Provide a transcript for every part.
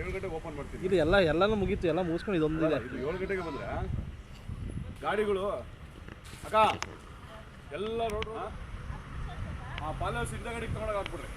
7 ಗಂಟೆಗೆ ಓಪನ್ ಮಾಡ್ತೀನಿ. ಇದು ಎಲ್ಲನೂ ಮುಗೀತು, ಎಲ್ಲ ಮುಗಿಸ್ಕೊಂಡು ಇದೊಂದಿದೆ. ಇದು 7 ಗಂಟೆಗೆ ಬಂದರೆ ಗಾಡಿಗಳು ಅಕ್ಕ ಎಲ್ಲ ರೋಡ್ ಪಾಲಸ್ ಇಂದ ಗಾಡಿಗೆ ತಗೊಂಡೋಗಿ ಹಾಕ್ಬಿಡ್ರಿ.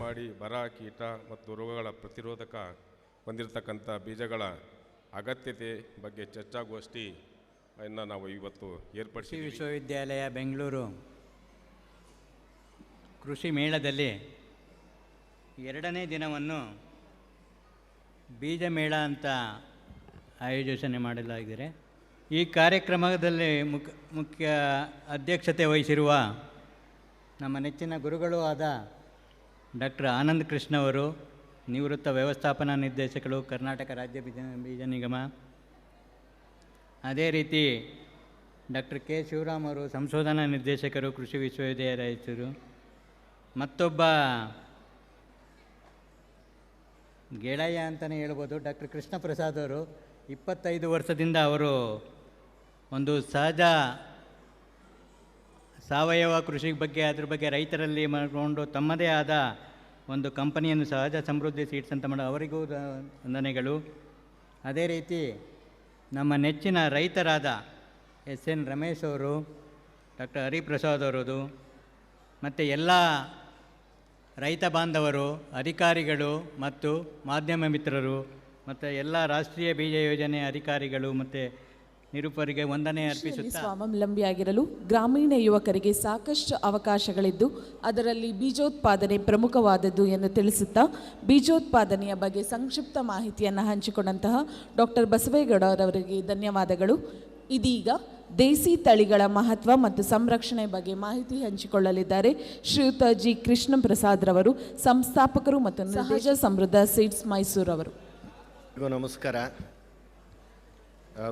ಮಾಡಿ ಬರ, ಕೀಟ ಮತ್ತು ರೋಗಗಳ ಪ್ರತಿರೋಧಕ ಹೊಂದಿರತಕ್ಕಂಥ ಬೀಜಗಳ ಅಗತ್ಯತೆ ಬಗ್ಗೆ ಚರ್ಚಾಗೋಷ್ಠಿಯನ್ನು ನಾವು ಇವತ್ತು ಏರ್ಪಡಿಸಿ ವಿಶ್ವವಿದ್ಯಾಲಯ ಬೆಂಗಳೂರು ಕೃಷಿ ಮೇಳದಲ್ಲಿ 2ನೇ ದಿನವನ್ನು ಬೀಜ ಮೇಳ ಅಂತ ಆಯೋಜನೆ ಮಾಡಲಾಗಿದೆ. ಈ ಕಾರ್ಯಕ್ರಮದಲ್ಲಿ ಮುಖ್ಯ ಅಧ್ಯಕ್ಷತೆ ವಹಿಸಿರುವ ನಮ್ಮ ನೆಚ್ಚಿನ ಗುರುಗಳು ಆದ ಡಾಕ್ಟರ್ ಆನಂದ್ ಕೃಷ್ಣ ಅವರು, ನಿವೃತ್ತ ವ್ಯವಸ್ಥಾಪನಾ ನಿರ್ದೇಶಕರು, ಕರ್ನಾಟಕ ರಾಜ್ಯ ಬೀಜ ನಿಗಮ. ಅದೇ ರೀತಿ ಡಾಕ್ಟರ್ ಕೆ ಶಿವರಾಮ್ ಅವರು, ಸಂಶೋಧನಾ ನಿರ್ದೇಶಕರು, ಕೃಷಿ ವಿಶ್ವವಿದ್ಯಾಲಯ ರಾಯಚೂರು. ಮತ್ತೊಬ್ಬ ಗೆಳೆಯ ಅಂತಲೇ ಹೇಳ್ಬೋದು, ಡಾಕ್ಟರ್ ಕೃಷ್ಣ ಪ್ರಸಾದ್ ಅವರು. 25 ವರ್ಷದಿಂದ ಅವರು ಒಂದು ಸಾವಯವ ಕೃಷಿ ಬಗ್ಗೆ, ಅದ್ರ ಬಗ್ಗೆ ರೈತರಲ್ಲಿ ಮಾಡಿಕೊಂಡು ತಮ್ಮದೇ ಆದ ಒಂದು ಕಂಪನಿಯನ್ನು ಸಹಜ ಸಮೃದ್ಧಿ ಸೀಡ್ಸ್ ಅಂತ ಮಾಡೋ ಅವರಿಗೂ ವಂದನೆಗಳು. ಅದೇ ರೀತಿ ನಮ್ಮ ನೆಚ್ಚಿನ ರೈತರಾದ SN ರಮೇಶ್ ಅವರು, ಡಾಕ್ಟರ್ ಹರಿಪ್ರಸಾದ್ ಅವರದು, ಮತ್ತು ಎಲ್ಲ ರೈತ ಬಾಂಧವರು, ಅಧಿಕಾರಿಗಳು ಮತ್ತು ಮಾಧ್ಯಮ ಮಿತ್ರರು, ಮತ್ತು ಎಲ್ಲ ರಾಷ್ಟ್ರೀಯ ಬೀಜ ಯೋಜನೆ ಅಧಿಕಾರಿಗಳು ಮತ್ತು ನಿರೂಪರಿಗೆ ವಂದನೆ ಅರ್ಪಿಸುತ್ತಾ, ಸ್ವಾವಲಂಬಿಯಾಗಿರಲು ಗ್ರಾಮೀಣ ಯುವಕರಿಗೆ ಸಾಕಷ್ಟು ಅವಕಾಶಗಳಿದ್ದು ಅದರಲ್ಲಿ ಬೀಜೋತ್ಪಾದನೆ ಪ್ರಮುಖವಾದದ್ದು ಎಂದು ತಿಳಿಸುತ್ತಾ, ಬೀಜೋತ್ಪಾದನೆಯ ಬಗ್ಗೆ ಸಂಕ್ಷಿಪ್ತ ಮಾಹಿತಿಯನ್ನು ಹಂಚಿಕೊಂಡಂತಹ ಡಾಕ್ಟರ್ ಬಸವೇಗೌಡರವರಿಗೆ ಧನ್ಯವಾದಗಳು. ಇದೀಗ ದೇಸಿ ತಳಿಗಳ ಮಹತ್ವ ಮತ್ತು ಸಂರಕ್ಷಣೆ ಬಗ್ಗೆ ಮಾಹಿತಿ ಹಂಚಿಕೊಳ್ಳಲಿದ್ದಾರೆ ಶ್ರೀಯುತ ಜಿ ಕೃಷ್ಣ ಪ್ರಸಾದ್ ರವರು, ಸಂಸ್ಥಾಪಕರು ಮತ್ತು ಸಹಜ ಸಮೃದ್ಧ ಸೀಡ್ಸ್ ಮೈಸೂರವರು. ನಮಸ್ಕಾರ.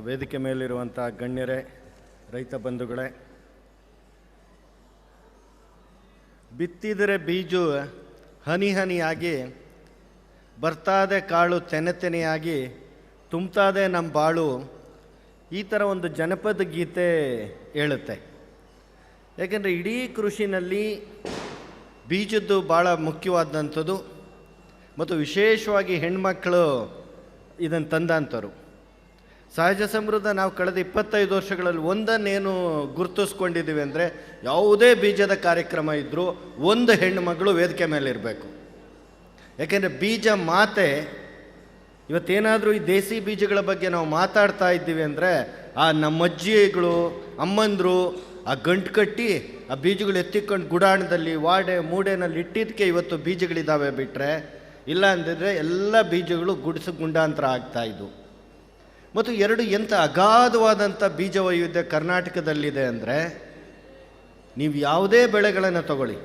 ವೇದಿಕೆ ಮೇಲಿರುವಂಥ ಗಣ್ಯರೇ, ರೈತ ಬಂಧುಗಳೇ, ಬಿತ್ತಿದರೆ ಬೀಜ ಹನಿ ಹನಿಯಾಗಿ, ಬರ್ತಾದೆ ಕಾಳು ತೆನೆ ತೆನೆಯಾಗಿ, ತುಂಬ್ತಾದೆ ನಮ್ಮ ಬಾಳು, ಈ ಥರ ಒಂದು ಜನಪದ ಗೀತೆ ಹೇಳುತ್ತೆ. ಯಾಕೆಂದರೆ ಇಡೀ ಕೃಷಿನಲ್ಲಿ ಬೀಜದ್ದು ಭಾಳ ಮುಖ್ಯವಾದಂಥದ್ದು ಮತ್ತು ವಿಶೇಷವಾಗಿ ಹೆಣ್ಮಕ್ಕಳು ಇದನ್ನು ತಂದಂಥವ್ರು. ಸಹಜ ಸಮೃದ್ಧ ನಾವು ಕಳೆದ 25 ವರ್ಷಗಳಲ್ಲಿ ಒಂದನ್ನೇನು ಗುರುತಿಸ್ಕೊಂಡಿದ್ದೀವಿ ಅಂದರೆ, ಯಾವುದೇ ಬೀಜದ ಕಾರ್ಯಕ್ರಮ ಇದ್ದರೂ ಒಂದು ಹೆಣ್ಣುಮಗಳು ವೇದಿಕೆ ಮೇಲೆ ಇರಬೇಕು. ಯಾಕೆಂದರೆ ಬೀಜ ಮಾತೆ. ಇವತ್ತೇನಾದರೂ ಈ ದೇಸಿ ಬೀಜಗಳ ಬಗ್ಗೆ ನಾವು ಮಾತಾಡ್ತಾ ಇದ್ದೀವಿ ಅಂದರೆ, ಆ ನಮ್ಮ ಅಜ್ಜಿಗಳು, ಅಮ್ಮಂದರು ಆ ಗಂಟು ಕಟ್ಟಿ ಆ ಬೀಜಗಳು ಎತ್ತಿಕೊಂಡು ಗುಡಾಣದಲ್ಲಿ, ವಾಡೆ ಮೂಡೆನಲ್ಲಿ ಇಟ್ಟಿದ್ದಕ್ಕೆ ಇವತ್ತು ಬೀಜಗಳಿದ್ದಾವೆ. ಬಿಟ್ಟರೆ ಇಲ್ಲ ಅಂದಿದ್ರೆ ಎಲ್ಲ ಬೀಜಗಳು ಗುಂಡಾಂತರ ಆಗ್ತಾಯಿದ್ವು. ಮತ್ತು ಎಂಥ ಅಗಾಧವಾದಂಥ ಬೀಜ ವೈವಿಧ್ಯ ಕರ್ನಾಟಕದಲ್ಲಿದೆ ಅಂದರೆ, ನೀವು ಯಾವುದೇ ಬೆಳೆಗಳನ್ನು ತಗೊಳ್ಳಿ.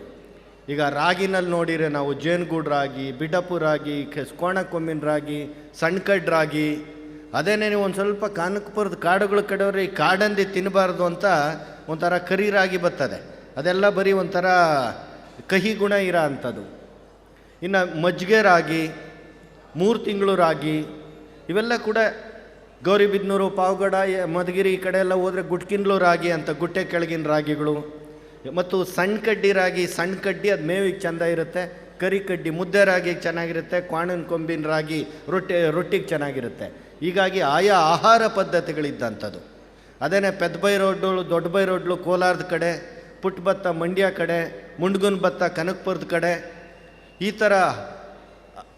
ಈಗ ರಾಗಿನಲ್ಲಿ ನೋಡಿದರೆ ನಾವು ಜೇನುಗೂಡು ರಾಗಿ, ಬಿಡಪು ರಾಗಿ, ಕೋಣಕೊಮ್ಮಿನ ರಾಗಿ, ಸಣ್ಣಕಡ್ಡು ರಾಗಿ. ಅದೇನೇ ನೀವು ಒಂದು ಸ್ವಲ್ಪ ಕಾನಕಪುರದ ಕಾಡುಗಳ ಕಡೆಯವ್ರೆ ಈ ಕಾಡಂದಿ ತಿನ್ನಬಾರ್ದು ಅಂತ ಒಂಥರ ಕರಿ ರಾಗಿ ಬರ್ತದೆ. ಅದೆಲ್ಲ ಬರೀ ಒಂಥರ ಕಹಿ ಗುಣ ಇರೋ ಅಂಥದ್ದು. ಇನ್ನು ಮಜ್ಜಿಗೆ ರಾಗಿ, 3 ತಿಂಗಳು ರಾಗಿ, ಇವೆಲ್ಲ ಕೂಡ ಗೌರಿಬಿದನೂರು, ಪಾವಗಡ, ಮಧುಗಿರಿ ಈ ಕಡೆ ಎಲ್ಲ ಹೋದರೆ ಗುಟ್ಕಿನ್ಲು ರಾಗಿ ಅಂತ, ಗುಟ್ಟೆ ಕೆಳಗಿನ ರಾಗಿಗಳು. ಮತ್ತು ಸಣ್ಣ ಕಡ್ಡಿ ರಾಗಿ, ಸಣ್ಣ ಕಡ್ಡಿ ಅದು ಮೇವಿಗೆ ಚೆಂದ ಇರುತ್ತೆ. ಕರಿ ಕಡ್ಡಿ ಮುದ್ದೆ ರಾಗಿಗೆ ಚೆನ್ನಾಗಿರುತ್ತೆ. ಕ್ವಾಣನ ಕೊಂಬಿನ ರಾಗಿ ರೊಟ್ಟಿಗೆ ಚೆನ್ನಾಗಿರುತ್ತೆ. ಹೀಗಾಗಿ ಆಯಾ ಆಹಾರ ಪದ್ಧತಿಗಳಿದ್ದಂಥದ್ದು. ಅದೇನೇ ಪೆದ್ದಬೈ ರೋಡ್ಗಳು, ದೊಡ್ಡಬೈ ರೋಡ್ಲು ಕೋಲಾರದ ಕಡೆ, ಪುಟ್ಟ ಭತ್ತ ಮಂಡ್ಯ ಕಡೆ, ಮುಂಡ್ಗುನ್ ಭತ್ತ ಕನಕಪುರದ ಕಡೆ, ಈ ಥರ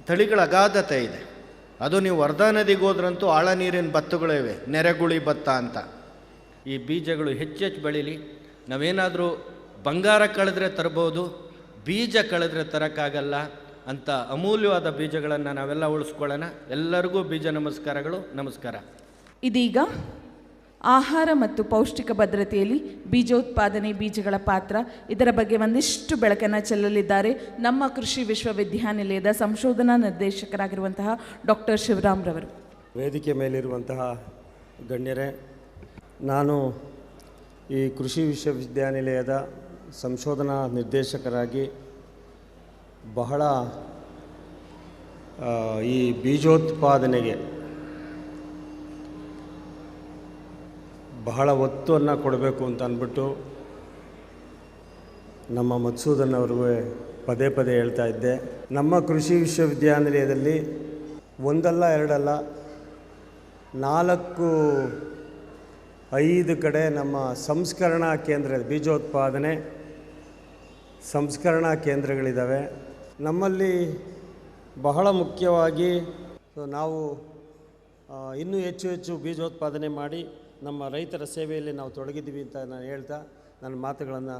ತಳಿಗಳ ಅಗಾಧತೆ ಇದೆ. ಅದು ನೀವು ವರ್ಧಾ ನದಿಗೆ ಹೋದ್ರಂತೂ ಆಳ ನೀರಿನ ಭತ್ತಗಳಿವೆ, ನೆರೆಗುಳಿ ಭತ್ತ ಅಂತ. ಈ ಬೀಜಗಳು ಹೆಚ್ಚೆಚ್ಚು ಬೆಳೀಲಿ. ನಾವೇನಾದರೂ ಬಂಗಾರ ಕಳೆದ್ರೆ ತರ್ಬೋದು, ಬೀಜ ಕಳೆದ್ರೆ ತರೋಕ್ಕಾಗಲ್ಲ ಅಂತ ಅಮೂಲ್ಯವಾದ ಬೀಜಗಳನ್ನು ನಾವೆಲ್ಲ ಉಳಿಸ್ಕೊಳ್ಳೋಣ. ಎಲ್ಲರಿಗೂ ಬೀಜ ನಮಸ್ಕಾರಗಳು. ನಮಸ್ಕಾರ. ಇದೀಗ ಆಹಾರ ಮತ್ತು ಪೌಷ್ಟಿಕ ಭದ್ರತೆಯಲ್ಲಿ ಬೀಜೋತ್ಪಾದನೆ, ಬೀಜಗಳ ಪಾತ್ರ, ಇದರ ಬಗ್ಗೆ ಒಂದಿಷ್ಟು ಬೆಳಕನ್ನು ಚೆಲ್ಲಲಿದ್ದಾರೆ ನಮ್ಮ ಕೃಷಿ ವಿಶ್ವವಿದ್ಯಾನಿಲಯದ ಸಂಶೋಧನಾ ನಿರ್ದೇಶಕರಾಗಿರುವಂತಹ ಡಾಕ್ಟರ್ ಶಿವರಾಮ್ ರವರು. ವೇದಿಕೆ ಮೇಲಿರುವಂತಹ ಗಣ್ಯರೇ, ನಾನು ಈ ಕೃಷಿ ವಿಶ್ವವಿದ್ಯಾನಿಲಯದ ಸಂಶೋಧನಾ ನಿರ್ದೇಶಕರಾಗಿ ಬಹಳ ಈ ಬೀಜೋತ್ಪಾದನೆಗೆ ಬಹಳ ಒತ್ತನ್ನು ಕೊಡಬೇಕು ಅಂತ ಅಂದ್ಬಿಟ್ಟು ನಮ್ಮ ಮಧುಸೂದನ್ ಅವ್ರಿಗೂ ಪದೇ ಪದೇ ಹೇಳ್ತಾ ಇದ್ದೆ. ನಮ್ಮ ಕೃಷಿ ವಿಶ್ವವಿದ್ಯಾನಿಲಯದಲ್ಲಿ ಒಂದಲ್ಲ ಎರಡಲ್ಲ 4-5 ಕಡೆ ನಮ್ಮ ಸಂಸ್ಕರಣಾ ಕೇಂದ್ರ, ಬೀಜೋತ್ಪಾದನೆ ಸಂಸ್ಕರಣಾ ಕೇಂದ್ರಗಳಿದ್ದಾವೆ. ನಮ್ಮಲ್ಲಿ ಬಹಳ ಮುಖ್ಯವಾಗಿ ನಾವು ಇನ್ನೂ ಹೆಚ್ಚು ಹೆಚ್ಚು ಬೀಜೋತ್ಪಾದನೆ ಮಾಡಿ ನಮ್ಮ ರೈತರ ಸೇವೆಯಲ್ಲಿ ನಾವು ತೊಡಗಿದ್ದೀವಿ ಅಂತ ನಾನು ಹೇಳ್ತಾ ನನ್ನ ಮಾತುಗಳನ್ನು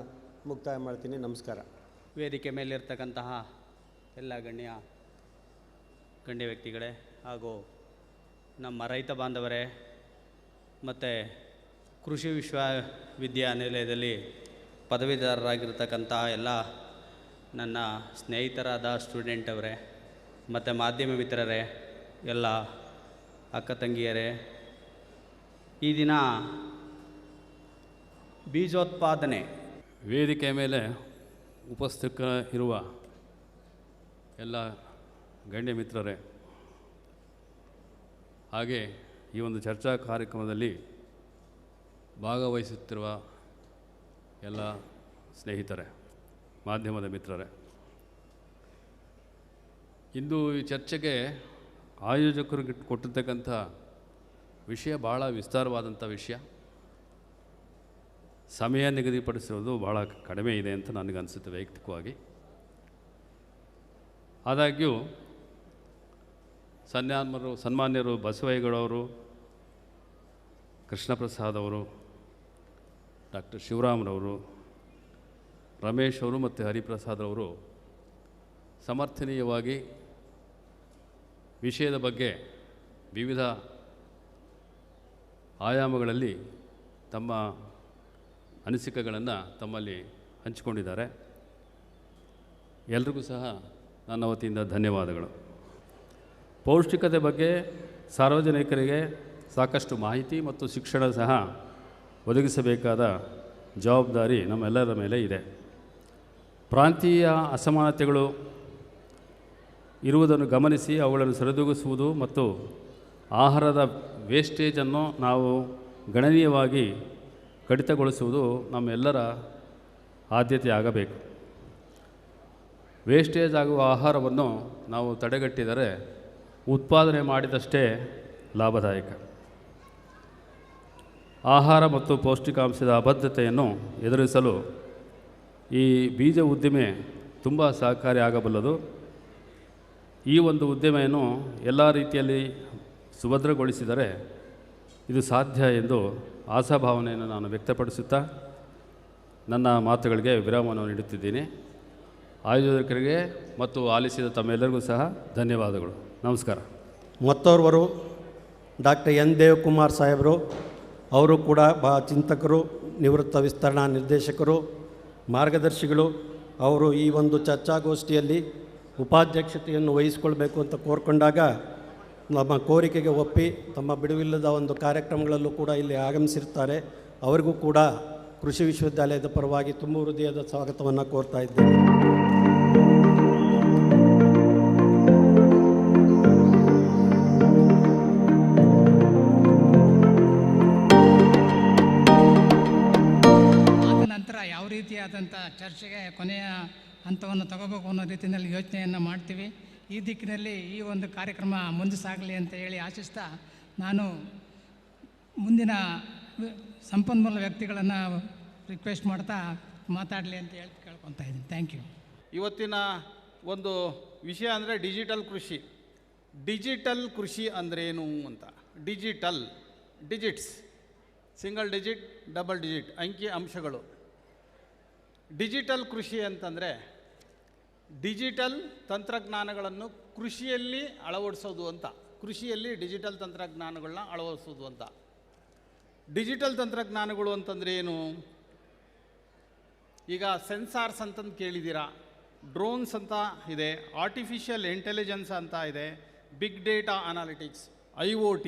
ಮುಕ್ತಾಯ ಮಾಡ್ತೀನಿ. ನಮಸ್ಕಾರ. ವೇದಿಕೆ ಮೇಲಿರ್ತಕ್ಕಂತಹ ಎಲ್ಲ ಗಣ್ಯ ವ್ಯಕ್ತಿಗಳೇ ಹಾಗೂ ನಮ್ಮ ರೈತ ಬಾಂಧವರೇ ಮತ್ತು ಕೃಷಿ ವಿಶ್ವವಿದ್ಯಾನಿಲಯದಲ್ಲಿ ಪದವೀಧರರಾಗಿರ್ತಕ್ಕಂತಹ ಎಲ್ಲ ನನ್ನ ಸ್ನೇಹಿತರಾದ ಸ್ಟೂಡೆಂಟ್ ಅವರೇ ಮತ್ತು ಮಾಧ್ಯಮ ಮಿತ್ರರೇ, ಎಲ್ಲ ಅಕ್ಕ ತಂಗಿಯರೇ, ಈ ದಿನ ಬೀಜೋತ್ಪಾದನೆ ವೇದಿಕೆ ಮೇಲೆ ಉಪಸ್ಥಿತ ಇರುವ ಎಲ್ಲ ಗಣ್ಯ ಮಿತ್ರರೇ, ಹಾಗೆ ಈ ಒಂದು ಚರ್ಚಾ ಕಾರ್ಯಕ್ರಮದಲ್ಲಿ ಭಾಗವಹಿಸುತ್ತಿರುವ ಎಲ್ಲ ಸ್ನೇಹಿತರೆ, ಮಾಧ್ಯಮದ ಮಿತ್ರರೇ, ಇಂದು ಈ ಚರ್ಚೆಗೆ ಆಯೋಜಕರು ಕೊಟ್ಟಿರ್ತಕ್ಕಂಥ ವಿಷಯ ಭಾಳ ವಿಸ್ತಾರವಾದಂಥ ವಿಷಯ. ಸಮಯ ನಿಗದಿಪಡಿಸಿರೋದು ಭಾಳ ಕಡಿಮೆ ಇದೆ ಅಂತ ನನಗನ್ಸುತ್ತೆ ವೈಯಕ್ತಿಕವಾಗಿ. ಆದಾಗ್ಯೂ ಸನ್ಮಾನ್ಯರು ಬಸವಯ್ಯಗೌಡವರು, ಕೃಷ್ಣ ಪ್ರಸಾದ್ ಅವರು, ಡಾಕ್ಟರ್ ಶಿವರಾಮ್ರವರು, ರಮೇಶ್ ಅವರು ಮತ್ತು ಹರಿಪ್ರಸಾದ್ ಅವರು ಸಮರ್ಥನೀಯವಾಗಿ ವಿಷಯದ ಬಗ್ಗೆ ವಿವಿಧ ಆಯಾಮಗಳಲ್ಲಿ ತಮ್ಮ ಅನಿಸಿಕೆಗಳನ್ನು ತಮ್ಮಲ್ಲಿ ಹಂಚಿಕೊಂಡಿದ್ದಾರೆ. ಎಲ್ರಿಗೂ ಸಹ ನನ್ನ ವತಿಯಿಂದ ಧನ್ಯವಾದಗಳು. ಪೌಷ್ಟಿಕತೆ ಬಗ್ಗೆ ಸಾರ್ವಜನಿಕರಿಗೆ ಸಾಕಷ್ಟು ಮಾಹಿತಿ ಮತ್ತು ಶಿಕ್ಷಣ ಸಹ ಒದಗಿಸಬೇಕಾದ ಜವಾಬ್ದಾರಿ ನಮ್ಮೆಲ್ಲರ ಮೇಲೆ ಇದೆ. ಪ್ರಾಂತೀಯ ಅಸಮಾನತೆಗಳು ಇರುವುದನ್ನು ಗಮನಿಸಿ ಅವುಗಳನ್ನು ಸರಿದೂಗಿಸುವುದು ಮತ್ತು ಆಹಾರದ ವೇಸ್ಟೇಜನ್ನು ನಾವು ಗಣನೀಯವಾಗಿ ಕಡಿತಗೊಳಿಸುವುದು ನಮ್ಮೆಲ್ಲರ ಆದ್ಯತೆ ಆಗಬೇಕು. ವೇಸ್ಟೇಜ್ ಆಗುವ ಆಹಾರವನ್ನು ನಾವು ತಡೆಗಟ್ಟಿದರೆ ಉತ್ಪಾದನೆ ಮಾಡಿದಷ್ಟೇ ಲಾಭದಾಯಕ. ಆಹಾರ ಮತ್ತು ಪೌಷ್ಟಿಕಾಂಶದ ಅಬದ್ಧತೆಯನ್ನು ಎದುರಿಸಲು ಈ ಬೀಜ ಉದ್ದಿಮೆ ತುಂಬ ಸಹಕಾರಿಯಾಗಬಲ್ಲದು. ಈ ಒಂದು ಉದ್ಯಮೆಯನ್ನು ಎಲ್ಲ ರೀತಿಯಲ್ಲಿ ಸುಭದ್ರಗೊಳಿಸಿದರೆ ಇದು ಸಾಧ್ಯ ಎಂದು ಆಶಾಭಾವನೆಯನ್ನು ನಾನು ವ್ಯಕ್ತಪಡಿಸುತ್ತಾ ನನ್ನ ಮಾತುಗಳಿಗೆ ವಿರಾಮವನ್ನು ನೀಡುತ್ತಿದ್ದೀನಿ. ಆಯೋಜಕರಿಗೆ ಮತ್ತು ಆಲಿಸಿದ ತಮ್ಮೆಲ್ಲರಿಗೂ ಸಹ ಧನ್ಯವಾದಗಳು. ನಮಸ್ಕಾರ. ಮತ್ತೋರ್ವರು ಡಾಕ್ಟರ್ ಎನ್ ದೇವಕುಮಾರ್ ಸಾಹೇಬರು, ಅವರು ಕೂಡ ಚಿಂತಕರು, ನಿವೃತ್ತ ವಿಸ್ತರಣಾ ನಿರ್ದೇಶಕರು, ಮಾರ್ಗದರ್ಶಿಗಳು. ಅವರು ಈ ಒಂದು ಚರ್ಚಾಗೋಷ್ಠಿಯಲ್ಲಿ ಉಪಾಧ್ಯಕ್ಷತೆಯನ್ನು ವಹಿಸಿಕೊಳ್ಬೇಕು ಅಂತ ಕೋರ್ಕೊಂಡಾಗ ನಮ್ಮ ಕೋರಿಕೆಗೆ ಒಪ್ಪಿ ತಮ್ಮ ಬಿಡುವಿಲ್ಲದ ಒಂದು ಕಾರ್ಯಕ್ರಮಗಳಲ್ಲೂ ಕೂಡ ಇಲ್ಲಿ ಆಗಮಿಸಿರ್ತಾರೆ. ಅವರಿಗೂ ಕೂಡ ಕೃಷಿ ವಿಶ್ವವಿದ್ಯಾಲಯದ ಪರವಾಗಿ ತುಂಬ ಹೃದಯದ ಸ್ವಾಗತವನ್ನು ಕೋರ್ತಾ ಇದ್ದೇನೆ. ಆದ ನಂತರ ಯಾವ ರೀತಿಯಾದಂಥ ಚರ್ಚೆಗೆ ಕೊನೆಯ ಹಂತವನ್ನು ತಗೋಬೇಕು ಅನ್ನೋ ರೀತಿಯಲ್ಲಿ ಯೋಚನೆಯನ್ನು ಮಾಡ್ತೀವಿ. ಈ ದಿಕ್ಕಿನಲ್ಲಿ ಈ ಒಂದು ಕಾರ್ಯಕ್ರಮ ಮುಂದೆ ಸಾಗಲಿ ಅಂತ ಹೇಳಿ ಆಶಿಸ್ತಾ ನಾನು ಮುಂದಿನ ಸಂಪನ್ಮೂಲ ವ್ಯಕ್ತಿಗಳನ್ನು ರಿಕ್ವೆಸ್ಟ್ ಮಾಡ್ತಾ ಮಾತಾಡಲಿ ಅಂತ ಹೇಳಿ ಕೇಳ್ಕೊತಾ ಇದ್ದೀನಿ. Thank you. ಇವತ್ತಿನ ಒಂದು ವಿಷಯ ಅಂದರೆ ಡಿಜಿಟಲ್ ಕೃಷಿ ಅಂದ್ರೇನು ಅಂತ. Digits, single digit, double digit, ಅಂಕಿ ಅಂಶಗಳು. ಡಿಜಿಟಲ್ ಕೃಷಿ ಅಂತಂದರೆ ಡಿಜಿಟಲ್ ತಂತ್ರಜ್ಞಾನಗಳನ್ನು ಕೃಷಿಯಲ್ಲಿ ಅಳವಡಿಸೋದು ಅಂತ. ಕೃಷಿಯಲ್ಲಿ ಡಿಜಿಟಲ್ ತಂತ್ರಜ್ಞಾನಗಳನ್ನ ಅಳವಡಿಸೋದು ಅಂತ. ಡಿಜಿಟಲ್ ತಂತ್ರಜ್ಞಾನಗಳು ಅಂತಂದರೆ ಏನು? ಈಗ ಸೆನ್ಸಾರ್ಸ್ ಅಂತಂದು ಕೇಳಿದ್ದೀರಾ, ಡ್ರೋನ್ಸ್ ಅಂತ ಇದೆ, ಆರ್ಟಿಫಿಷಿಯಲ್ ಇಂಟೆಲಿಜೆನ್ಸ್ ಅಂತ ಇದೆ, big data analytics, IoT,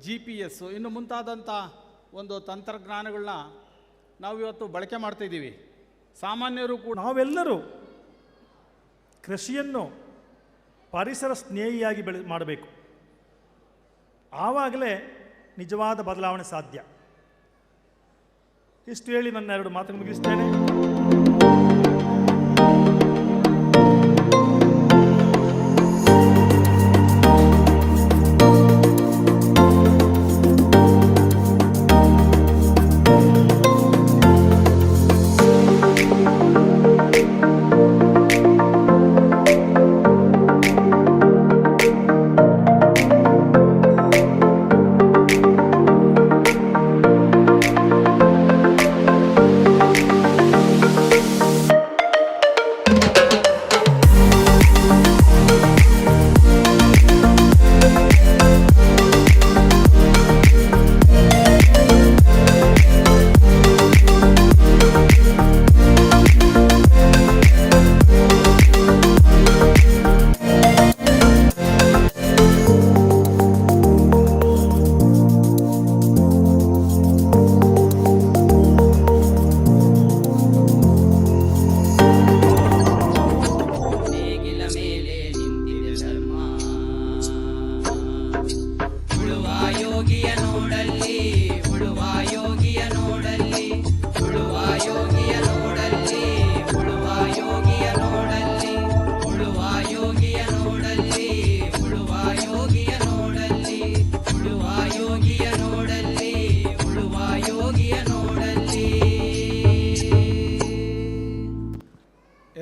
GPS ಇನ್ನು ಮುಂತಾದಂಥ ಒಂದು ತಂತ್ರಜ್ಞಾನಗಳನ್ನ ನಾವು ಇವತ್ತು ಬಳಕೆ ಮಾಡ್ತಾಯಿದ್ದೀವಿ. ಸಾಮಾನ್ಯರು ಕೂಡ ನಾವೆಲ್ಲರೂ ಕೃಷಿಯನ್ನು ಪರಿಸರ ಸ್ನೇಹಿಯಾಗಿ ಮಾಡಬೇಕು. ಆವಾಗಲೇ ನಿಜವಾದ ಬದಲಾವಣೆ ಸಾಧ್ಯ. ಇಷ್ಟು ಹೇಳಿ ನನ್ನ 2 ಮಾತನ್ನು ಮುಗಿಸ್ತೇನೆ.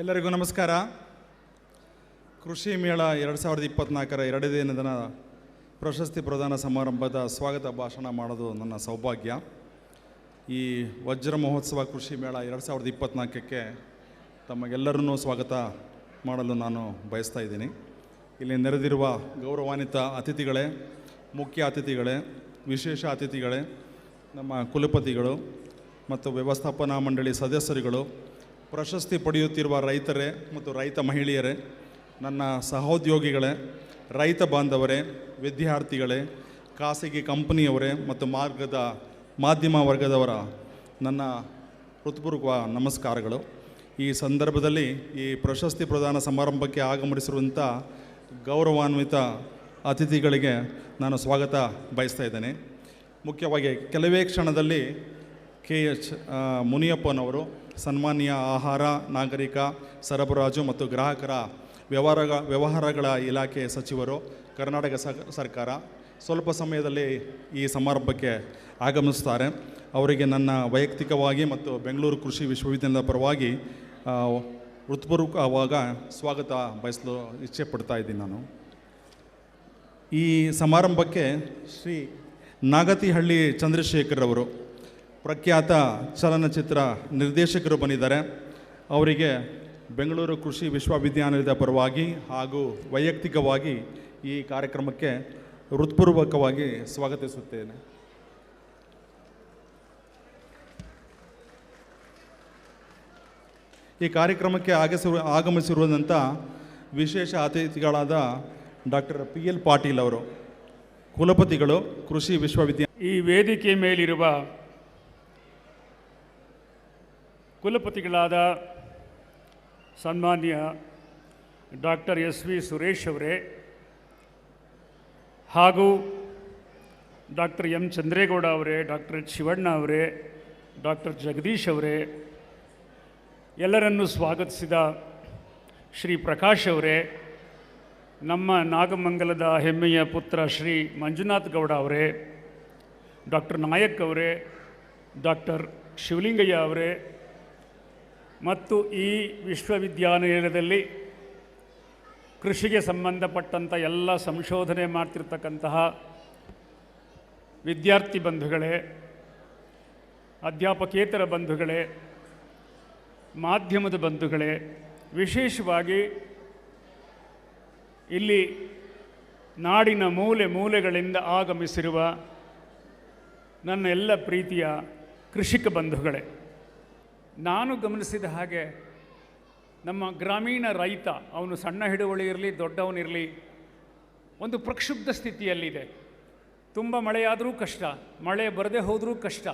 ಎಲ್ಲರಿಗೂ ನಮಸ್ಕಾರ. ಕೃಷಿ ಮೇಳ 2024ರ 2 ದಿನದ ಪ್ರಶಸ್ತಿ ಪ್ರದಾನ ಸಮಾರಂಭದ ಸ್ವಾಗತ ಭಾಷಣ ಮಾಡೋದು ನನ್ನ ಸೌಭಾಗ್ಯ. ಈ ವಜ್ರ ಮಹೋತ್ಸವ ಕೃಷಿ ಮೇಳ 2024ಕ್ಕೆ ತಮಗೆಲ್ಲರನ್ನೂ ಸ್ವಾಗತ ಮಾಡಲು ನಾನು ಬಯಸ್ತಾ ಇದ್ದೀನಿ. ಇಲ್ಲಿ ನೆರೆದಿರುವ ಗೌರವಾನ್ವಿತ ಅತಿಥಿಗಳೇ, ಮುಖ್ಯ ಅತಿಥಿಗಳೇ, ವಿಶೇಷ ಅತಿಥಿಗಳೇ, ನಮ್ಮ ಕುಲಪತಿಗಳು ಮತ್ತು ವ್ಯವಸ್ಥಾಪನಾ ಮಂಡಳಿ ಸದಸ್ಯರುಗಳು, ಪ್ರಶಸ್ತಿ ಪಡೆಯುತ್ತಿರುವ ರೈತರೇ ಮತ್ತು ರೈತ ಮಹಿಳೆಯರೇ, ನನ್ನ ಸಹೋದ್ಯೋಗಿಗಳೇ, ರೈತ ಬಾಂಧವರೇ, ವಿದ್ಯಾರ್ಥಿಗಳೇ, ಖಾಸಗಿ ಕಂಪನಿಯವರೇ ಮತ್ತು ಮಾಧ್ಯಮ ವರ್ಗದವರ ನನ್ನ ಹೃತ್ಪೂರ್ವಕ ನಮಸ್ಕಾರಗಳು. ಈ ಸಂದರ್ಭದಲ್ಲಿ ಈ ಪ್ರಶಸ್ತಿ ಪ್ರದಾನ ಸಮಾರಂಭಕ್ಕೆ ಆಗಮಿಸಿರುವಂಥ ಗೌರವಾನ್ವಿತ ಅತಿಥಿಗಳಿಗೆ ನಾನು ಸ್ವಾಗತ ಬಯಸ್ತಾ ಇದ್ದೇನೆ. ಮುಖ್ಯವಾಗಿ ಕೆಲವೇ ಕ್ಷಣದಲ್ಲಿ KH ಮುನಿಯಪ್ಪನವರು, ಸನ್ಮಾನ್ಯ ಆಹಾರ, ನಾಗರಿಕ ಸರಬರಾಜು ಮತ್ತು ಗ್ರಾಹಕರ ವ್ಯವಹಾರಗಳ ಇಲಾಖೆ ಸಚಿವರು, ಕರ್ನಾಟಕ ಸರ್ಕಾರ, ಸ್ವಲ್ಪ ಸಮಯದಲ್ಲಿ ಈ ಸಮಾರಂಭಕ್ಕೆ ಆಗಮಿಸುತ್ತಾರೆ. ಅವರಿಗೆ ನನ್ನ ವೈಯಕ್ತಿಕವಾಗಿ ಮತ್ತು ಬೆಂಗಳೂರು ಕೃಷಿ ವಿಶ್ವವಿದ್ಯಾಲಯದ ಪರವಾಗಿ ಹೃತ್ಪೂರ್ವಕವಾಗ ಸ್ವಾಗತ ಬಯಸಲು ಇಚ್ಛೆ ಪಡ್ತಾ ಇದ್ದೀನಿ. ನಾನು ಈ ಸಮಾರಂಭಕ್ಕೆ ಶ್ರೀ ನಾಗತಿಹಳ್ಳಿ ಚಂದ್ರಶೇಖರ್ ಅವರು, ಪ್ರಖ್ಯಾತ ಚಲನಚಿತ್ರ ನಿರ್ದೇಶಕರು ಬಂದಿದ್ದಾರೆ. ಅವರಿಗೆ ಬೆಂಗಳೂರು ಕೃಷಿ ವಿಶ್ವವಿದ್ಯಾನಿಲಯದ ಪರವಾಗಿ ಹಾಗೂ ವೈಯಕ್ತಿಕವಾಗಿ ಈ ಕಾರ್ಯಕ್ರಮಕ್ಕೆ ಹೃತ್ಪೂರ್ವಕವಾಗಿ ಸ್ವಾಗತಿಸುತ್ತೇನೆ. ಈ ಕಾರ್ಯಕ್ರಮಕ್ಕೆ ಆಗಮಿಸಿರುವಂಥ ವಿಶೇಷ ಅತಿಥಿಗಳಾದ ಡಾಕ್ಟರ್ PL ಪಾಟೀಲ್ ಅವರು, ಕುಲಪತಿಗಳು, ಕೃಷಿ ವಿಶ್ವವಿದ್ಯಾಲಯ. ಈ ವೇದಿಕೆ ಮೇಲಿರುವ ಕುಲಪತಿಗಳಾದ ಸನ್ಮಾನ್ಯ ಡಾಕ್ಟರ್ SV ಸುರೇಶ್ ಅವರೇ ಹಾಗೂ ಡಾಕ್ಟರ್ M ಚಂದ್ರೇಗೌಡ ಅವರೇ, ಡಾಕ್ಟರ್ ಶಿವಣ್ಣ ಅವರೇ, ಡಾಕ್ಟರ್ ಜಗದೀಶ್ ಅವರೇ, ಎಲ್ಲರನ್ನೂ ಸ್ವಾಗತಿಸಿದ ಶ್ರೀ ಪ್ರಕಾಶ್ ಅವರೇ, ನಮ್ಮ ನಾಗಮಂಗಲದ ಹೆಮ್ಮೆಯ ಪುತ್ರ ಶ್ರೀ ಮಂಜುನಾಥ್ ಗೌಡ ಅವರೇ, ಡಾಕ್ಟರ್ ನಾಯಕ್ ಅವರೇ, ಡಾಕ್ಟರ್ ಶಿವಲಿಂಗಯ್ಯ ಅವರೇ ಮತ್ತು ಈ ವಿಶ್ವವಿದ್ಯಾನಿಲಯದಲ್ಲಿ ಕೃಷಿಗೆ ಸಂಬಂಧಪಟ್ಟಂಥ ಎಲ್ಲ ಸಂಶೋಧನೆ ಮಾಡ್ತಿರ್ತಕ್ಕಂತಹ ವಿದ್ಯಾರ್ಥಿ ಬಂಧುಗಳೇ, ಅಧ್ಯಾಪಕೇತರ ಬಂಧುಗಳೇ, ಮಾಧ್ಯಮದ ಬಂಧುಗಳೇ, ವಿಶೇಷವಾಗಿ ಇಲ್ಲಿ ನಾಡಿನ ಮೂಲೆ ಮೂಲೆಗಳಿಂದ ಆಗಮಿಸಿರುವ ನನ್ನ ಎಲ್ಲ ಪ್ರೀತಿಯ ಕೃಷಿಕ ಬಂಧುಗಳೇ, ನಾನು ಗಮನಿಸಿದ ಹಾಗೆ ನಮ್ಮ ಗ್ರಾಮೀಣ ರೈತ, ಅವನು ಸಣ್ಣ ಹಿಡುವಳಿ ಇರಲಿ ದೊಡ್ಡವನಿರಲಿ, ಒಂದು ಪ್ರಕ್ಷುಬ್ಧ ಸ್ಥಿತಿಯಲ್ಲಿದೆ. ತುಂಬ ಮಳೆಯಾದರೂ ಕಷ್ಟ, ಮಳೆ ಬರದೇ ಹೋದರೂ ಕಷ್ಟ.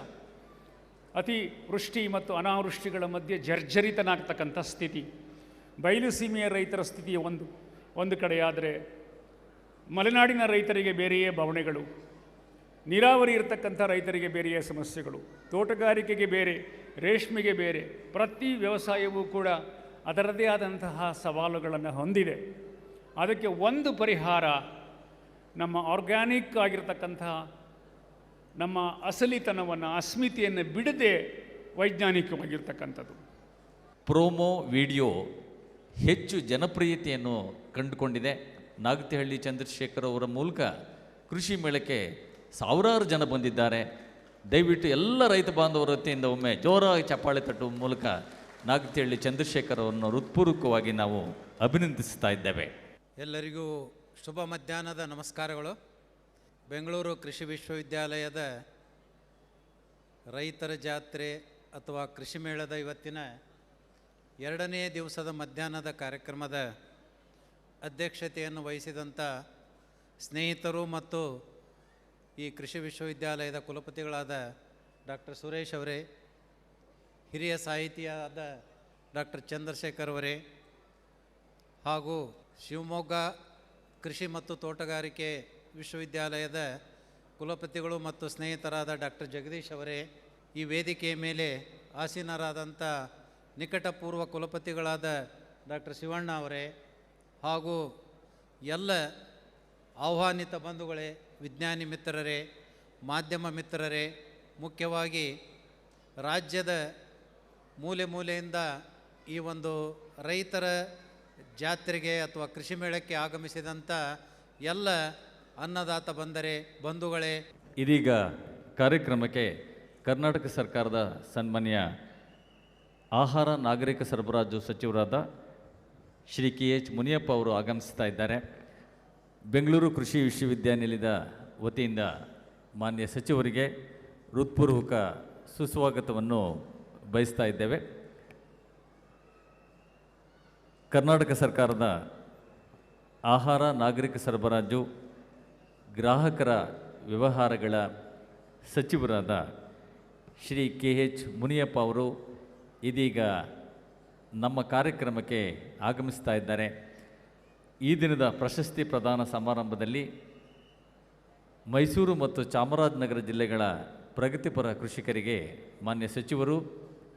ಅತಿ ವೃಷ್ಟಿ ಮತ್ತು ಅನಾವೃಷ್ಟಿಗಳ ಮಧ್ಯೆ ಜರ್ಜರಿತನಾಗ್ತಕ್ಕಂಥ ಸ್ಥಿತಿ. ಬಯಲು ಸೀಮೆಯ ರೈತರ ಸ್ಥಿತಿ ಒಂದು ಕಡೆಯಾದರೆ, ಮಲೆನಾಡಿನ ರೈತರಿಗೆ ಬೇರೆಯೇ ಬವಣೆಗಳು, ನೀರಾವರಿ ಇರತಕ್ಕಂಥ ರೈತರಿಗೆ ಬೇರೆಯೇ ಸಮಸ್ಯೆಗಳು, ತೋಟಗಾರಿಕೆಗೆ ಬೇರೆ, ರೇಷ್ಮೆಗೆ ಬೇರೆ, ಪ್ರತಿ ವ್ಯವಸಾಯವೂ ಕೂಡ ಅದರದೇ ಆದಂತಹ ಸವಾಲುಗಳನ್ನು ಹೊಂದಿದೆ. ಅದಕ್ಕೆ ಒಂದು ಪರಿಹಾರ ನಮ್ಮ ಆರ್ಗ್ಯಾನಿಕ್ ಆಗಿರತಕ್ಕಂತಹ ನಮ್ಮ ಅಸಲಿತನವನ್ನು, ಅಸ್ಮಿತೆಯನ್ನು ಬಿಡದೆ ವೈಜ್ಞಾನಿಕವಾಗಿರ್ತಕ್ಕಂಥದ್ದು. ಪ್ರೋಮೋ ವಿಡಿಯೋ ಹೆಚ್ಚು ಜನಪ್ರಿಯತೆಯನ್ನು ಕಂಡುಕೊಂಡಿದೆ. ನಾಗತಿಹಳ್ಳಿ ಚಂದ್ರಶೇಖರ್ ಅವರ ಮೂಲಕ ಕೃಷಿ ಮೇಳಕ್ಕೆ ಸಾವಿರಾರು ಜನ ಬಂದಿದ್ದಾರೆ. ದಯವಿಟ್ಟು ಎಲ್ಲ ರೈತ ಬಾಂಧವರ ವತಿಯಿಂದ ಒಮ್ಮೆ ಜೋರಾಗಿ ಚಪ್ಪಾಳೆ ತಟ್ಟುವ ಮೂಲಕ ನಾಗತಿಹಳ್ಳಿ ಚಂದ್ರಶೇಖರ್ ಅವರನ್ನು ಹೃತ್ಪೂರ್ವಕವಾಗಿ ನಾವು ಅಭಿನಂದಿಸ್ತಾ ಇದ್ದೇವೆ. ಎಲ್ಲರಿಗೂ ಶುಭ ಮಧ್ಯಾಹ್ನದ ನಮಸ್ಕಾರಗಳು. ಬೆಂಗಳೂರು ಕೃಷಿ ವಿಶ್ವವಿದ್ಯಾಲಯದ ರೈತರ ಜಾತ್ರೆ ಅಥವಾ ಕೃಷಿ ಮೇಳದ ಇವತ್ತಿನ 2ನೇ ದಿವಸದ ಮಧ್ಯಾಹ್ನದ ಕಾರ್ಯಕ್ರಮದ ಅಧ್ಯಕ್ಷತೆಯನ್ನು ವಹಿಸಿದಂಥ ಸ್ನೇಹಿತರು ಮತ್ತು ಈ ಕೃಷಿ ವಿಶ್ವವಿದ್ಯಾಲಯದ ಕುಲಪತಿಗಳಾದ ಡಾಕ್ಟರ್ ಸುರೇಶ್ ಅವರೇ, ಹಿರಿಯ ಸಾಹಿತಿಯಾದ ಡಾಕ್ಟರ್ ಚಂದ್ರಶೇಖರ್ ಅವರೇ, ಹಾಗೂ ಶಿವಮೊಗ್ಗ ಕೃಷಿ ಮತ್ತು ತೋಟಗಾರಿಕೆ ವಿಶ್ವವಿದ್ಯಾಲಯದ ಕುಲಪತಿಗಳು ಮತ್ತು ಸ್ನೇಹಿತರಾದ ಡಾಕ್ಟರ್ ಜಗದೀಶ್ ಅವರೇ, ಈ ವೇದಿಕೆಯ ಮೇಲೆ ಆಸೀನರಾದಂಥ ನಿಕಟಪೂರ್ವ ಕುಲಪತಿಗಳಾದ ಡಾಕ್ಟರ್ ಶಿವಣ್ಣ ಅವರೇ, ಹಾಗೂ ಎಲ್ಲ ಆಹ್ವಾನಿತ ಬಂಧುಗಳೇ, ವಿಜ್ಞಾನಿ ಮಿತ್ರರೇ, ಮಾಧ್ಯಮ ಮಿತ್ರರೇ, ಮುಖ್ಯವಾಗಿ ರಾಜ್ಯದ ಮೂಲೆ ಮೂಲೆಯಿಂದ ಈ ಒಂದು ರೈತರ ಜಾತ್ರೆಗೆ ಅಥವಾ ಕೃಷಿ ಮೇಳಕ್ಕೆ ಆಗಮಿಸಿದಂಥ ಎಲ್ಲ ಅನ್ನದಾತ ಬಂಧುಗಳೇ. ಇದೀಗ ಕಾರ್ಯಕ್ರಮಕ್ಕೆ ಕರ್ನಾಟಕ ಸರ್ಕಾರದ ಸನ್ಮಾನ್ಯ ಆಹಾರ ನಾಗರಿಕ ಸರಬರಾಜು ಸಚಿವರಾದ ಶ್ರೀ KH ಮುನಿಯಪ್ಪ ಅವರು ಆಗಮಿಸ್ತಾ ಇದ್ದಾರೆ. ಬೆಂಗಳೂರು ಕೃಷಿ ವಿಶ್ವವಿದ್ಯಾನಿಲಯದ ವತಿಯಿಂದ ಮಾನ್ಯ ಸಚಿವರಿಗೆ ಹೃತ್ಪೂರ್ವಕ ಸುಸ್ವಾಗತವನ್ನು ಬಯಸ್ತಾ ಇದ್ದೇವೆ. ಕರ್ನಾಟಕ ಸರ್ಕಾರದ ಆಹಾರ ನಾಗರಿಕ ಸರಬರಾಜು ಗ್ರಾಹಕರ ವ್ಯವಹಾರಗಳ ಸಚಿವರಾದ ಶ್ರೀ KH ಮುನಿಯಪ್ಪ ಅವರು ಇದೀಗ ನಮ್ಮ ಕಾರ್ಯಕ್ರಮಕ್ಕೆ ಆಗಮಿಸ್ತಾ ಇದ್ದಾರೆ. ಈ ದಿನದ ಪ್ರಶಸ್ತಿ ಪ್ರದಾನ ಸಮಾರಂಭದಲ್ಲಿ ಮೈಸೂರು ಮತ್ತು ಚಾಮರಾಜನಗರ ಜಿಲ್ಲೆಗಳ ಪ್ರಗತಿಪರ ಕೃಷಿಕರಿಗೆ ಮಾನ್ಯ ಸಚಿವರು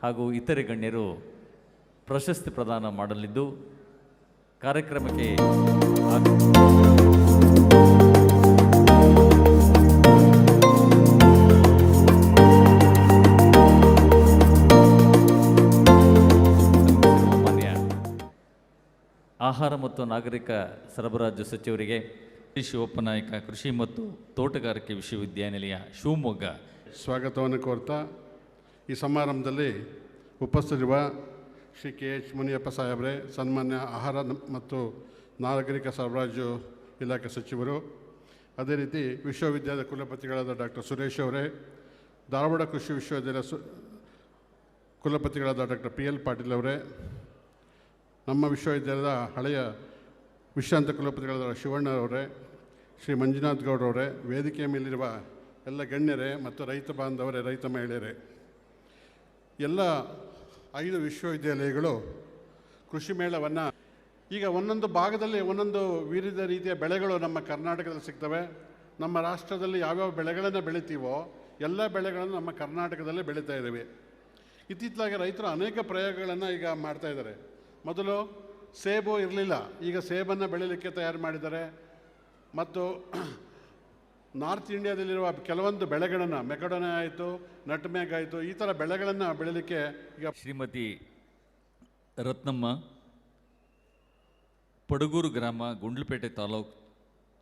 ಹಾಗೂ ಇತರೆ ಗಣ್ಯರು ಪ್ರಶಸ್ತಿ ಪ್ರದಾನ ಮಾಡಲಿದ್ದು, ಕಾರ್ಯಕ್ರಮಕ್ಕೆ ಮಾನ್ಯ ಆಹಾರ ಮತ್ತು ನಾಗರಿಕ ಸರಬರಾಜು ಸಚಿವರಿಗೆ ಶಿವಪ್ಪ ನಾಯಕ ಕೃಷಿ ಮತ್ತು ತೋಟಗಾರಿಕೆ ವಿಶ್ವವಿದ್ಯಾನಿಲಯ ಶಿವಮೊಗ್ಗ ಸ್ವಾಗತವನ್ನು ಕೋರ್ತಾ, ಈ ಸಮಾರಂಭದಲ್ಲಿ ಉಪಸ್ಥಿತಿರುವ ಶ್ರೀ KH ಮುನಿಯಪ್ಪ ಸಾಹೇಬ್ರೆ, ಸನ್ಮಾನ್ಯ ಆಹಾರ ಮತ್ತು ನಾಗರಿಕ ಸರಬರಾಜು ಇಲಾಖೆ ಸಚಿವರು, ಅದೇ ರೀತಿ ವಿಶ್ವವಿದ್ಯಾಲಯದ ಕುಲಪತಿಗಳಾದ ಡಾಕ್ಟರ್ ಸುರೇಶ್ ಅವರೇ, ಧಾರವಾಡ ಕೃಷಿ ವಿಶ್ವವಿದ್ಯಾಲಯ ಕುಲಪತಿಗಳಾದ ಡಾಕ್ಟರ್ PL ಪಾಟೀಲ್ ಅವರೇ, ನಮ್ಮ ವಿಶ್ವವಿದ್ಯಾಲಯದ ಹಳೆಯ ವಿಶ್ರಾಂತ ಕುಲಪತಿಗಳಾದ ಶಿವಣ್ಣ ಅವರೇ, ಶ್ರೀ ಮಂಜುನಾಥ್ ಗೌಡರವರೇ, ವೇದಿಕೆಯ ಮೇಲಿರುವ ಎಲ್ಲ ಗಣ್ಯರೇ ಮತ್ತು ರೈತ ಬಾಂಧವರೇ, ರೈತ ಮಹಿಳೆಯರೇ, ಎಲ್ಲ 5 ವಿಶ್ವವಿದ್ಯಾಲಯಗಳು ಕೃಷಿ ಮೇಳವನ್ನು ಈಗ ಒಂದೊಂದು ಭಾಗದಲ್ಲಿ ಒಂದೊಂದು ವಿವಿಧ ರೀತಿಯ ಬೆಳೆಗಳು ನಮ್ಮ ಕರ್ನಾಟಕದಲ್ಲಿ ಸಿಗ್ತವೆ. ನಮ್ಮ ರಾಷ್ಟ್ರದಲ್ಲಿ ಯಾವ್ಯಾವ ಬೆಳೆಗಳನ್ನು ಬೆಳಿತೀವೋ ಎಲ್ಲ ಬೆಳೆಗಳನ್ನು ನಮ್ಮ ಕರ್ನಾಟಕದಲ್ಲೇ ಬೆಳೀತಾ ಇದ್ದೀವಿ. ಇತ್ತೀಚೆಗೆ ರೈತರು ಅನೇಕ ಪ್ರಯೋಗಗಳನ್ನು ಈಗ ಮಾಡ್ತಾಯಿದ್ದಾರೆ. ಮೊದಲು ಸೇಬು ಇರಲಿಲ್ಲ, ಈಗ ಸೇಬನ್ನು ಬೆಳೀಲಿಕ್ಕೆ ತಯಾರು ಮಾಡಿದ್ದಾರೆ. ಮತ್ತು ನಾರ್ತ್ ಇಂಡಿಯಾದಲ್ಲಿರುವ ಕೆಲವೊಂದು ಬೆಳೆಗಳನ್ನು, ಮೆಕಡೋನೆ ಆಯಿತು, ನಟ್ಮೆಗ್ ಆಯಿತು, ಈ ಥರ ಬೆಳೆಗಳನ್ನು ಬೆಳೀಲಿಕ್ಕೆ ಈಗ ಶ್ರೀಮತಿ ರತ್ನಮ್ಮ, ಪಡಗೂರು ಗ್ರಾಮ, ಗುಂಡ್ಲುಪೇಟೆ ತಾಲೂಕು,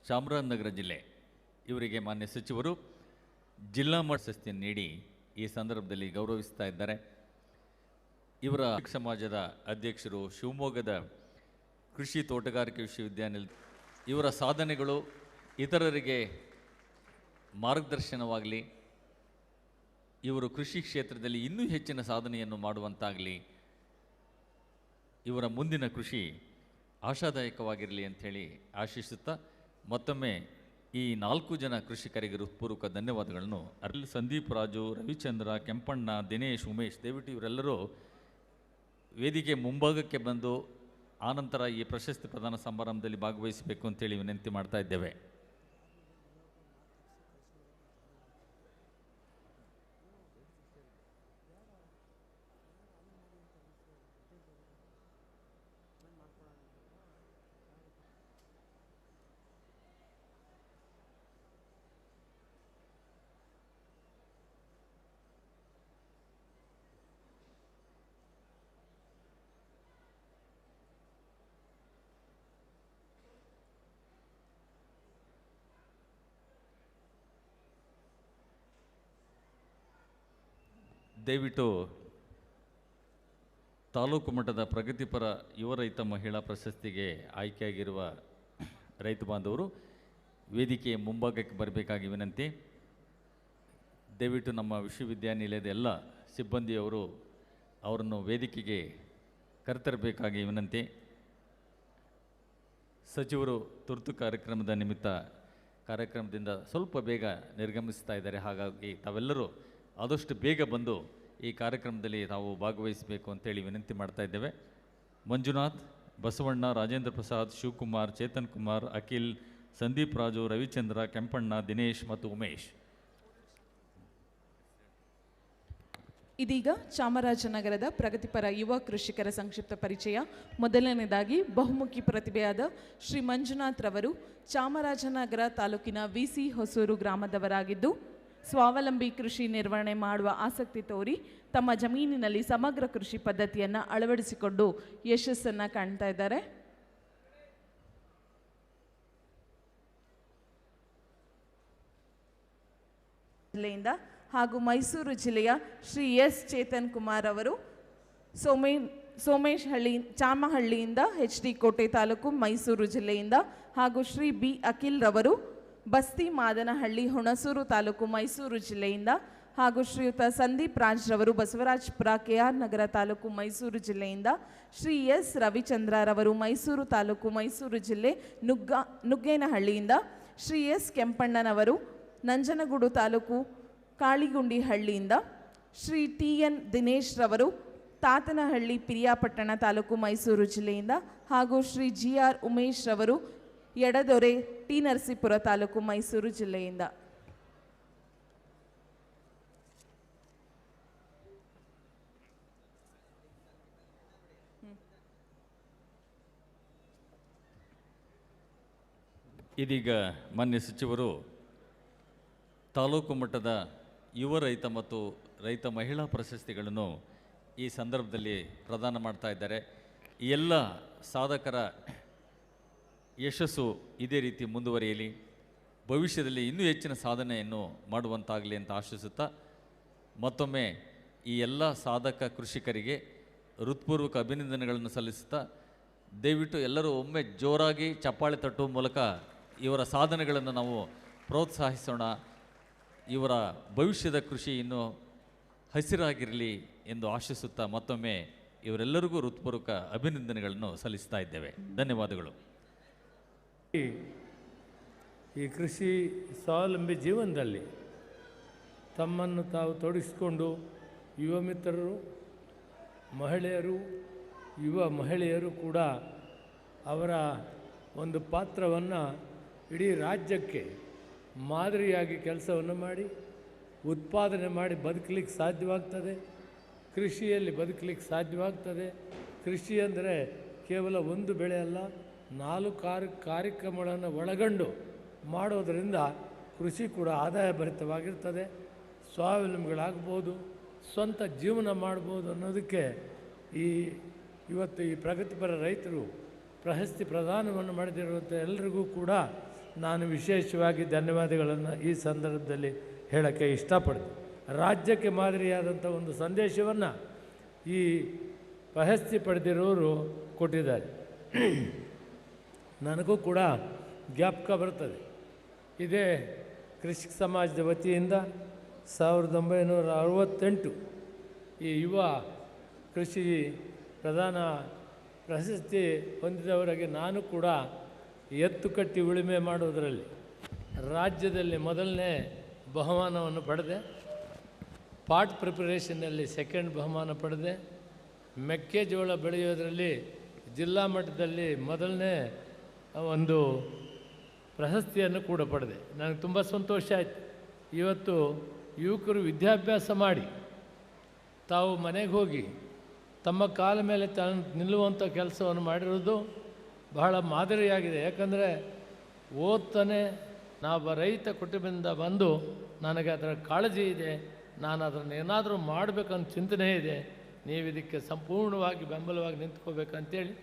ಚಾಮರಾಜನಗರ ಜಿಲ್ಲೆ, ಇವರಿಗೆ ಮಾನ್ಯ ಸಚಿವರು ಜಿಲ್ಲಾ ಮಟ್ಟ ಪ್ರಶಸ್ತಿಯನ್ನು ನೀಡಿ ಈ ಸಂದರ್ಭದಲ್ಲಿ ಗೌರವಿಸ್ತಾ ಇದ್ದಾರೆ. ಇವರ ಸಮಾಜದ ಅಧ್ಯಕ್ಷರು, ಶಿವಮೊಗ್ಗದ ಕೃಷಿ ತೋಟಗಾರಿಕೆ ವಿಶ್ವವಿದ್ಯಾನಿಲಯ, ಇವರ ಸಾಧನೆಗಳು ಇತರರಿಗೆ ಮಾರ್ಗದರ್ಶನವಾಗಲಿ, ಇವರು ಕೃಷಿ ಕ್ಷೇತ್ರದಲ್ಲಿ ಇನ್ನೂ ಹೆಚ್ಚಿನ ಸಾಧನೆಯನ್ನು ಮಾಡುವಂತಾಗಲಿ, ಇವರ ಮುಂದಿನ ಕೃಷಿ ಆಶಾದಾಯಕವಾಗಿರಲಿ ಅಂಥೇಳಿ ಆಶಿಸುತ್ತಾ, ಮತ್ತೊಮ್ಮೆ ಈ 4 ಜನ ಕೃಷಿಕರಿಗೆ ಹೃತ್ಪೂರ್ವಕ ಧನ್ಯವಾದಗಳನ್ನು ಸಂದೀಪ್ ರಾಜು, ರವಿಚಂದ್ರ, ಕೆಂಪಣ್ಣ, ದಿನೇಶ್, ಉಮೇಶ್ ದಯವಿಟ್ಟು ಇವರೆಲ್ಲರೂ ವೇದಿಕೆ ಮುಂಭಾಗಕ್ಕೆ ಬಂದು ಆನಂತರ ಈ ಪ್ರಶಸ್ತಿ ಪ್ರದಾನ ಸಮಾರಂಭದಲ್ಲಿ ಭಾಗವಹಿಸಬೇಕು ಅಂತೇಳಿ ವಿನಂತಿ ಮಾಡ್ತಾ ಇದ್ದೇವೆ. ದಯವಿಟ್ಟು ತಾಲೂಕು ಮಟ್ಟದ ಪ್ರಗತಿಪರ ಯುವ ರೈತ ಮಹಿಳಾ ಪ್ರಶಸ್ತಿಗೆ ಆಯ್ಕೆಯಾಗಿರುವ ರೈತ ಬಾಂಧವರು ವೇದಿಕೆಯ ಮುಂಭಾಗಕ್ಕೆ ಬರಬೇಕಾಗಿ ವಿನಂತಿ. ದಯವಿಟ್ಟು ನಮ್ಮ ವಿಶ್ವವಿದ್ಯಾನಿಲಯದ ಎಲ್ಲ ಸಿಬ್ಬಂದಿಯವರು ಅವರನ್ನು ವೇದಿಕೆಗೆ ಕರೆತರಬೇಕಾಗಿ ವಿನಂತಿ. ಸಚಿವರು ತುರ್ತು ಕಾರ್ಯಕ್ರಮದ ನಿಮಿತ್ತ ಕಾರ್ಯಕ್ರಮದಿಂದ ಸ್ವಲ್ಪ ಬೇಗ ನಿರ್ಗಮಿಸ್ತಾ ಇದ್ದಾರೆ. ಹಾಗಾಗಿ ತಾವೆಲ್ಲರೂ ಆದಷ್ಟು ಬೇಗ ಬಂದು ಈ ಕಾರ್ಯಕ್ರಮದಲ್ಲಿ ತಾವು ಭಾಗವಹಿಸಬೇಕು ಅಂತೇಳಿ ವಿನಂತಿ ಮಾಡ್ತಾ ಇದ್ದೇವೆ. ಮಂಜುನಾಥ್, ಬಸವಣ್ಣ, ರಾಜೇಂದ್ರ ಪ್ರಸಾದ್, ಶಿವಕುಮಾರ್, ಚೇತನ್ ಕುಮಾರ್, ಅಖಿಲ್, ಸಂದೀಪ್ ರಾಜು, ರವಿಚಂದ್ರ, ಕೆಂಪಣ್ಣ, ದಿನೇಶ್ ಮತ್ತು ಉಮೇಶ್. ಇದೀಗ ಚಾಮರಾಜನಗರದ ಪ್ರಗತಿಪರ ಯುವ ಕೃಷಿಕರ ಸಂಕ್ಷಿಪ್ತ ಪರಿಚಯ. ಮೊದಲನೇದಾಗಿ ಬಹುಮುಖಿ ಪ್ರತಿಭೆಯಾದ ಶ್ರೀ ಮಂಜುನಾಥ್ ರವರು ಚಾಮರಾಜನಗರ ತಾಲೂಕಿನ ವಿಸಿ ಹೊಸೂರು ಗ್ರಾಮದವರಾಗಿದ್ದು ಸ್ವಾವಲಂಬಿ ಕೃಷಿ ನಿರ್ವಹಣೆ ಮಾಡುವ ಆಸಕ್ತಿ ತೋರಿ ತಮ್ಮ ಜಮೀನಿನಲ್ಲಿ ಸಮಗ್ರ ಕೃಷಿ ಪದ್ಧತಿಯನ್ನು ಅಳವಡಿಸಿಕೊಂಡು ಯಶಸ್ಸನ್ನು ಕಾಣ್ತಾ ಇದ್ದಾರೆ. ಜಿಲ್ಲೆಯಿಂದ ಹಾಗೂ ಮೈಸೂರು ಜಿಲ್ಲೆಯ ಶ್ರೀ ಎಸ್ ಚೇತನ್ ಕುಮಾರ್ ಅವರು ಸೋಮೇಶಹಳ್ಳಿ ಚಾಮಹಳ್ಳಿಯಿಂದ, HD ಕೋಟೆ ತಾಲೂಕು ಮೈಸೂರು ಜಿಲ್ಲೆಯಿಂದ, ಹಾಗೂ ಶ್ರೀ ಬಿ ಅಖಿಲ್ ರವರು ಬಸ್ತಿ ಮಾದನಹಳ್ಳಿ ಹುಣಸೂರು ತಾಲೂಕು ಮೈಸೂರು ಜಿಲ್ಲೆಯಿಂದ, ಹಾಗೂ ಶ್ರೀಯುತ ಸಂದೀಪ್ ರಾಜ್ ರವರು ಬಸವರಾಜಪುರ KR ನಗರ ತಾಲೂಕು ಮೈಸೂರು ಜಿಲ್ಲೆಯಿಂದ, ಶ್ರೀ ಎಸ್ ರವಿಚಂದ್ರ ರವರು ಮೈಸೂರು ತಾಲೂಕು ಮೈಸೂರು ಜಿಲ್ಲೆ ನುಗ್ಗೇನಹಳ್ಳಿಯಿಂದ, ಶ್ರೀ ಎಸ್ ಕೆಂಪಣ್ಣನವರು ನಂಜನಗೂಡು ತಾಲೂಕು ಕಾಳಿಗುಂಡಿಹಳ್ಳಿಯಿಂದ, ಶ್ರೀ TN ದಿನೇಶ್ ರವರು ತಾತನಹಳ್ಳಿ ಪಿರಿಯಾಪಟ್ಟಣ ತಾಲೂಕು ಮೈಸೂರು ಜಿಲ್ಲೆಯಿಂದ, ಹಾಗೂ ಶ್ರೀ GR ಉಮೇಶ್ ರವರು ಎಡದೊರೆ ಟಿ ನರಸೀಪುರ ತಾಲೂಕು ಮೈಸೂರು ಜಿಲ್ಲೆಯಿಂದ. ಇದೀಗ ಮಾನ್ಯ ಸಚಿವರು ತಾಲೂಕು ಮಟ್ಟದ ಯುವ ರೈತ ಮತ್ತು ರೈತ ಮಹಿಳಾ ಪ್ರಶಸ್ತಿಗಳನ್ನು ಈ ಸಂದರ್ಭದಲ್ಲಿ ಪ್ರದಾನ ಮಾಡ್ತಾ ಇದ್ದಾರೆ. ಈ ಎಲ್ಲ ಸಾಧಕರ ಯಶಸ್ಸು ಇದೇ ರೀತಿ ಮುಂದುವರಿಯಲಿ, ಭವಿಷ್ಯದಲ್ಲಿ ಇನ್ನೂ ಹೆಚ್ಚಿನ ಸಾಧನೆಯನ್ನು ಮಾಡುವಂತಾಗಲಿ ಅಂತ ಆಶಿಸುತ್ತಾ ಮತ್ತೊಮ್ಮೆ ಈ ಎಲ್ಲ ಸಾಧಕ ಕೃಷಿಕರಿಗೆ ಹೃತ್ಪೂರ್ವಕ ಅಭಿನಂದನೆಗಳನ್ನು ಸಲ್ಲಿಸುತ್ತಾ ದಯವಿಟ್ಟು ಎಲ್ಲರೂ ಒಮ್ಮೆ ಜೋರಾಗಿ ಚಪ್ಪಾಳೆ ತಟ್ಟುವ ಮೂಲಕ ಇವರ ಸಾಧನೆಗಳನ್ನು ನಾವು ಪ್ರೋತ್ಸಾಹಿಸೋಣ. ಇವರ ಭವಿಷ್ಯದ ಕೃಷಿ ಇನ್ನೂ ಹಸಿರಾಗಿರಲಿ ಎಂದು ಆಶಿಸುತ್ತಾ ಮತ್ತೊಮ್ಮೆ ಇವರೆಲ್ಲರಿಗೂ ಹೃತ್ಪೂರ್ವಕ ಅಭಿನಂದನೆಗಳನ್ನು ಸಲ್ಲಿಸ್ತಾ ಇದ್ದೇವೆ. ಧನ್ಯವಾದಗಳು. ಈ ಕೃಷಿ ಸ್ವಾವಲಂಬಿ ಜೀವನದಲ್ಲಿ ತಮ್ಮನ್ನು ತಾವು ತೊಡಗಿಸಿಕೊಂಡು ಯುವ ಮಿತ್ರರು, ಮಹಿಳೆಯರು, ಯುವ ಮಹಿಳೆಯರು ಕೂಡ ಅವರ ಒಂದು ಪಾತ್ರವನ್ನು ಇಡೀ ರಾಜ್ಯಕ್ಕೆ ಮಾದರಿಯಾಗಿ ಕೆಲಸವನ್ನು ಮಾಡಿ ಉತ್ಪಾದನೆ ಮಾಡಿ ಬದುಕಲಿಕ್ಕೆ ಸಾಧ್ಯವಾಗ್ತದೆ. ಕೃಷಿಯಲ್ಲಿ ಬದುಕಲಿಕ್ಕೆ ಸಾಧ್ಯವಾಗ್ತದೆ. ಕೃಷಿ ಅಂದರೆ ಕೇವಲ ಒಂದು ಬೆಳೆ ಅಲ್ಲ, 4 ಕಾರ್ಯಕ್ರಮಗಳನ್ನು ಒಳಗೊಂಡು ಮಾಡೋದರಿಂದ ಕೃಷಿ ಕೂಡ ಆದಾಯ ಭರಿತವಾಗಿರ್ತದೆ. ಸ್ವಾವಲಂಬಿಗಳಾಗ್ಬೋದು, ಸ್ವಂತ ಜೀವನ ಮಾಡ್ಬೋದು ಅನ್ನೋದಕ್ಕೆ ಇವತ್ತು ಈ ಪ್ರಗತಿಪರ ರೈತರು ಪ್ರಶಸ್ತಿ ಪ್ರದಾನವನ್ನು ಮಾಡಿದಿರುವಂಥ ಎಲ್ಲರಿಗೂ ಕೂಡ ನಾನು ವಿಶೇಷವಾಗಿ ಧನ್ಯವಾದಗಳನ್ನು ಈ ಸಂದರ್ಭದಲ್ಲಿ ಹೇಳೋಕ್ಕೆ ಇಷ್ಟಪಡ್ತೀನಿ. ರಾಜ್ಯಕ್ಕೆ ಮಾದರಿಯಾದಂಥ ಒಂದು ಸಂದೇಶವನ್ನು ಈ ಪ್ರಶಸ್ತಿ ಪಡೆದಿರೋರು ಕೊಟ್ಟಿದ್ದಾರೆ. ನನಗೂ ಕೂಡ ಜ್ಞಾಪಕ ಬರ್ತದೆ. ಇದೇ ಕೃಷಿ ಸಮಾಜದ ವತಿಯಿಂದ 1968 ಈ ಯುವ ಕೃಷಿ ಪ್ರಧಾನ ಪ್ರಶಸ್ತಿ ಹೊಂದಿದವರಿಗೆ ನಾನು ಕೂಡ ಎತ್ತು ಕಟ್ಟಿ ಉಳುಮೆ ಮಾಡೋದರಲ್ಲಿ ರಾಜ್ಯದಲ್ಲಿ ಮೊದಲನೇ ಬಹುಮಾನವನ್ನು ಪಡೆದೆ. ಪಾಟ್ ಪ್ರಿಪರೇಷನ್ನಲ್ಲಿ ಸೆಕೆಂಡ್ ಬಹುಮಾನ ಪಡೆದೆ. ಮೆಕ್ಕೆಜೋಳ ಬೆಳೆಯೋದರಲ್ಲಿ ಜಿಲ್ಲಾ ಮಟ್ಟದಲ್ಲಿ ಮೊದಲನೇ ಒಂದು ಪ್ರಶಸ್ತಿಯನ್ನು ಕೂಡ ಪಡೆದೆ. ನನಗೆ ತುಂಬ ಸಂತೋಷ ಆಯಿತು. ಇವತ್ತು ಯುವಕರು ವಿದ್ಯಾಭ್ಯಾಸ ಮಾಡಿ ತಾವು ಮನೆಗೆ ಹೋಗಿ ತಮ್ಮ ಕಾಲ ಮೇಲೆ ತಾನು ನಿಲ್ಲುವಂಥ ಕೆಲಸವನ್ನು ಮಾಡಿರೋದು ಬಹಳ ಮಾದರಿಯಾಗಿದೆ. ಯಾಕಂದರೆ ಓದ್ತಾನೆ ನಾವು ರೈತ ಕುಟುಂಬದಿಂದ ಬಂದು ನನಗೆ ಅದರ ಕಾಳಜಿ ಇದೆ, ನಾನು ಅದನ್ನು ಏನಾದರೂ ಮಾಡಬೇಕನ್ನೋ ಚಿಂತನೆ ಇದೆ, ನೀವು ಇದಕ್ಕೆ ಸಂಪೂರ್ಣವಾಗಿ ಬೆಂಬಲವಾಗಿ ನಿಂತ್ಕೋಬೇಕಂತೇಳಿ